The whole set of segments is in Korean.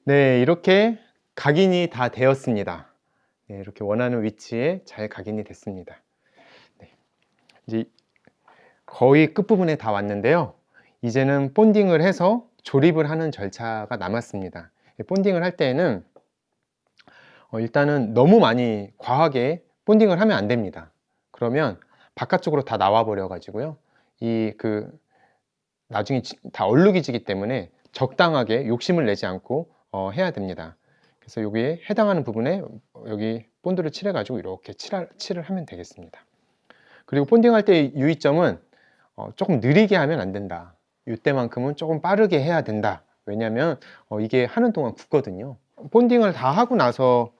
네, 이렇게 각인이 다 되었습니다. 네, 이렇게 원하는 위치에 잘 각인이 됐습니다. 네, 이제 거의 끝부분에 다 왔는데요. 이제는 본딩을 해서 조립을 하는 절차가 남았습니다. 본딩을 할 때에는 일단은 너무 많이 과하게 본딩을 하면 안 됩니다. 그러면 바깥쪽으로 다 나와 버려 가지고요. 나중에 다 얼룩이지기 때문에 적당하게 욕심을 내지 않고 해야 됩니다. 그래서 여기에 해당하는 부분에 여기 본드를 칠해 가지고 이렇게 칠을 하면 되겠습니다. 그리고 본딩할 때 유의점은 조금 느리게 하면 안 된다. 이때만큼은 조금 빠르게 해야 된다. 왜냐면 이게 하는 동안 굳거든요. 본딩을 다 하고 나서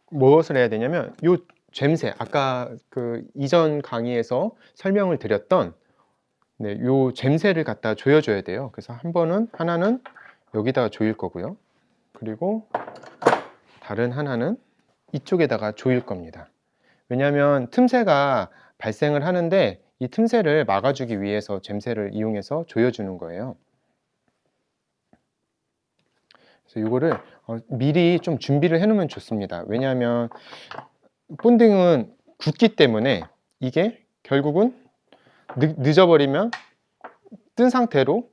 무엇을 해야 되냐면 요 젬새, 아까 그 이전 강의에서 설명을 드렸던 요 젬새를 갖다 조여줘야 돼요. 그래서 하나는 여기다가 조일 거고요. 그리고 다른 하나는 이쪽에다가 조일 겁니다. 왜냐하면 틈새가 발생을 하는데 이 틈새를 막아주기 위해서 젬새를 이용해서 조여주는 거예요. 그래서 이거를 미리 좀 준비를 해 놓으면 좋습니다. 왜냐하면 본딩은 굳기 때문에 이게 결국은 늦어버리면 뜬 상태로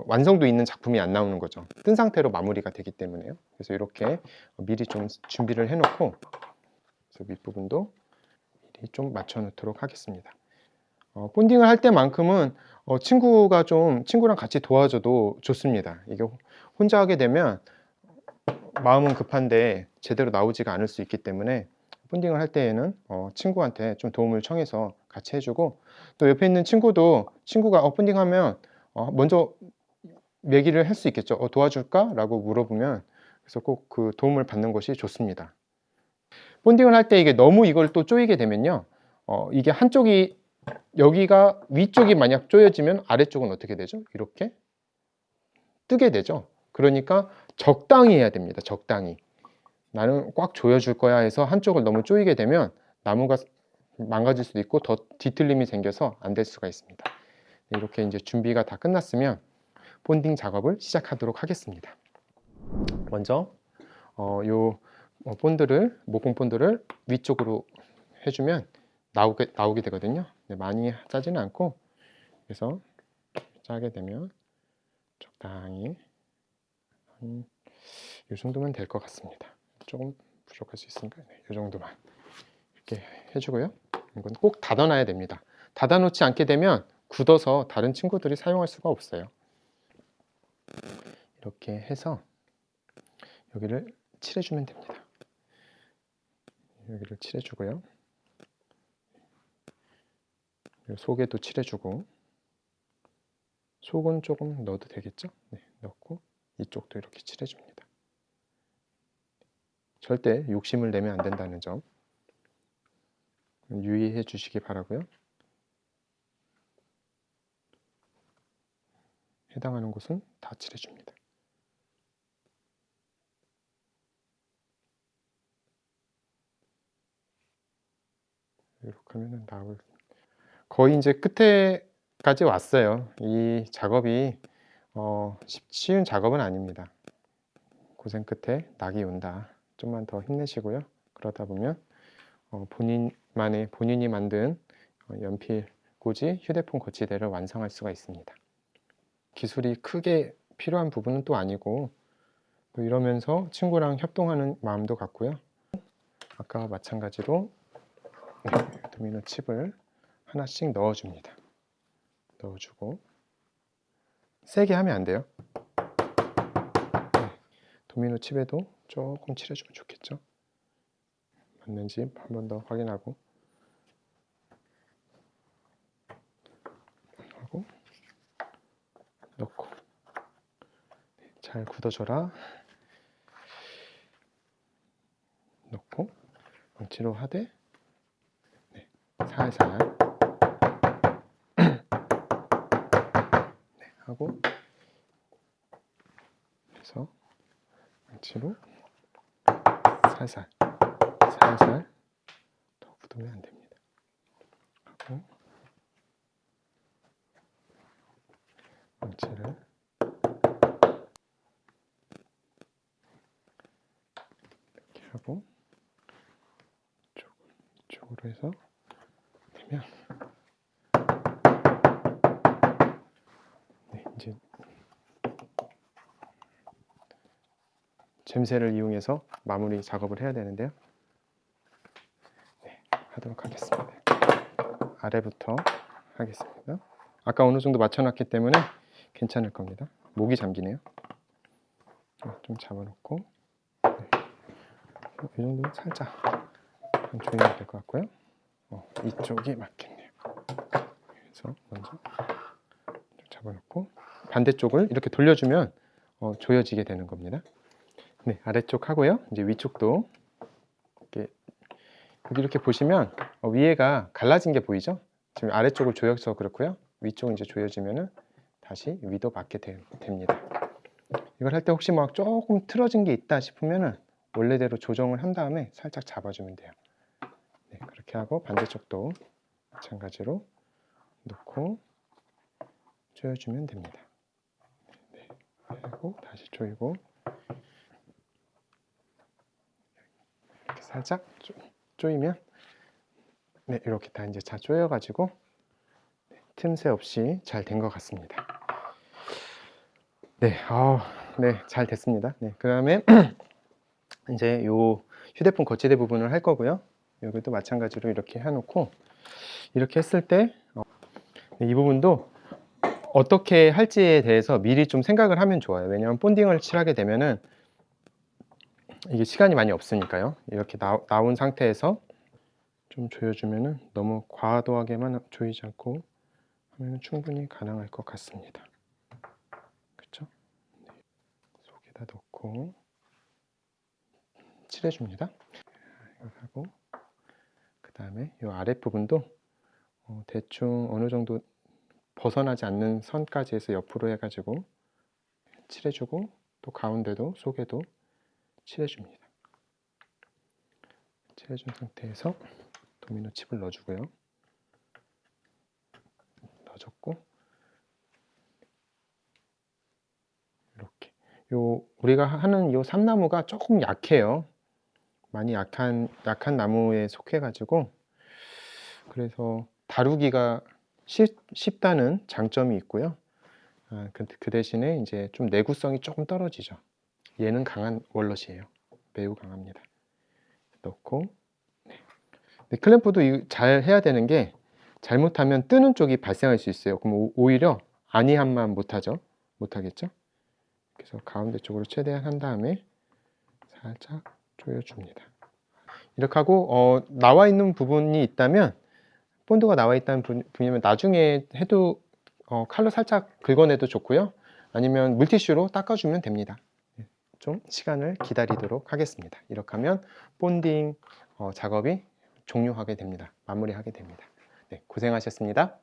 완성도 있는 작품이 안 나오는 거죠. 뜬 상태로 마무리가 되기 때문에요. 그래서 이렇게 미리 좀 준비를 해 놓고 그래서 윗부분도 미리 좀 맞춰 놓도록 하겠습니다. 본딩을 할 때만큼은 친구랑 같이 도와줘도 좋습니다. 이게 혼자 하게 되면 마음은 급한데 제대로 나오지가 않을 수 있기 때문에 본딩을 할 때에는 친구한테 좀 도움을 청해서 같이 해주고, 또 옆에 있는 친구가 본딩하면 먼저 얘기를 할 수 있겠죠. 도와줄까? 라고 물어보면, 그래서 꼭 그 도움을 받는 것이 좋습니다. 본딩을 할 때 이게 너무 이걸 또 조이게 되면요, 이게 한쪽이, 여기가 위쪽이 만약 조여지면 아래쪽은 어떻게 되죠? 이렇게 뜨게 되죠. 그러니까 적당히 해야 됩니다. 적당히. 나는 꽉 조여줄 거야 해서 한쪽을 너무 조이게 되면 나무가 망가질 수도 있고 더 뒤틀림이 생겨서 안 될 수가 있습니다. 이렇게 이제 준비가 다 끝났으면 본딩 작업을 시작하도록 하겠습니다. 먼저 요 모공 본드를 위쪽으로 해주면 나오게 되거든요. 많이 짜지는 않고, 그래서 짜게 되면 적당히 이 정도면 될 것 같습니다. 조금 부족할 수 있으니까 이 정도만 이렇게 해주고요. 이건 꼭 닫아놔야 됩니다. 닫아놓지 않게 되면 굳어서 다른 친구들이 사용할 수가 없어요. 이렇게 해서 여기를 칠해주면 됩니다. 여기를 칠해주고요. 속에도 칠해주고, 속은 조금 넣어도 되겠죠? 네, 넣고 이쪽도 이렇게 칠해줍니다. 절대 욕심을 내면 안 된다는 점 유의해 주시기 바라고요. 해당하는 곳은 다 칠해줍니다. 이렇게 하면은 거의 이제 끝에까지 왔어요. 이 작업이 쉬운 작업은 아닙니다. 고생 끝에 낙이 온다. 좀만 더 힘내시고요. 그러다 보면 본인이 만든 연필 꽂이 휴대폰 거치대를 완성할 수가 있습니다. 기술이 크게 필요한 부분은 또 아니고, 또 이러면서 친구랑 협동하는 마음도 같고요. 아까와 마찬가지로 도미노 칩을 하나씩 넣어줍니다. 넣어주고, 세게 하면 안 돼요. 도미노 칩에도 조금 칠해주면 좋겠죠. 맞는지 한 번 더 확인하고 넣고, 잘 굳어줘라. 넣고 망치로 하되 살살 하고, 그래서 망치로 살살 더 굳으면 안 됩니다. 하고 망치를 하고 이쪽으로 해서 되면 네, 이제 잼새를 이용해서 마무리 작업을 해야 되는데요. 네, 하도록 하겠습니다. 아래부터 하겠습니다. 아까 어느 정도 맞춰놨기 때문에 괜찮을 겁니다. 목이 잠기네요. 좀 잡아놓고 이 정도면 살짝 조이면 될 것 같고요. 이쪽이 맞겠네요. 그래서 먼저 잡아놓고 반대쪽을 이렇게 돌려주면 조여지게 되는 겁니다. 네, 아래쪽 하고요. 이제 위쪽도 이렇게 여기 이렇게 보시면 위에가 갈라진 게 보이죠? 지금 아래쪽을 조여서 그렇고요. 위쪽은 이제 조여지면은 다시 위도 맞게 됩니다. 이걸 할 때 혹시 막 조금 틀어진 게 있다 싶으면은 원래대로 조정을 한 다음에 살짝 잡아주면 돼요. 네, 그렇게 하고 반대쪽도 마찬가지로 놓고 조여주면 됩니다. 네, 하고 다시 조이고 이렇게 살짝 조이면 네, 이렇게 다 이제 잘 조여가지고 틈새 없이 잘 된 것 같습니다. 네, 네, 잘 됐습니다. 네, 그 다음에 이제 요 휴대폰 거치대 부분을 할 거고요. 여기도 마찬가지로 이렇게 해놓고 이렇게 했을 때 이 부분도 어떻게 할지에 대해서 미리 좀 생각을 하면 좋아요. 왜냐하면 본딩을 칠하게 되면은 이게 시간이 많이 없으니까요. 이렇게 나온 상태에서 좀 조여주면은 너무 과도하게만 조이지 않고 하면 충분히 가능할 것 같습니다. 그렇죠? 네. 속에다 넣고 칠해줍니다. 이렇게 하고 그 다음에 이 아랫부분도 대충 어느 정도 벗어나지 않는 선까지 해서 옆으로 해가지고 칠해주고 또 가운데도 속에도 칠해줍니다. 칠해준 상태에서 도미노 칩을 넣어주고요. 넣어줬고 이렇게 우리가 하는 이 삼나무가 조금 약해요. 많이 약한 나무에 속해가지고 그래서 다루기가 쉽다는 장점이 있고요. 그 대신에 이제 좀 내구성이 조금 떨어지죠. 얘는 강한 월넛이에요. 매우 강합니다. 넣고 네, 클램프도 잘 해야 되는 게 잘못하면 뜨는 쪽이 발생할 수 있어요. 그럼 오히려 아니함만 못하겠죠. 그래서 가운데 쪽으로 최대한 한 다음에 살짝 조여줍니다. 이렇게 하고 나와 있는 부분이 있다면 본드가 나와 있다는 분이면 나중에 해도 칼로 살짝 긁어내도 좋고요. 아니면 물티슈로 닦아주면 됩니다. 좀 시간을 기다리도록 하겠습니다. 이렇게 하면 본딩 작업이 종료하게 됩니다. 마무리하게 됩니다. 네, 고생하셨습니다.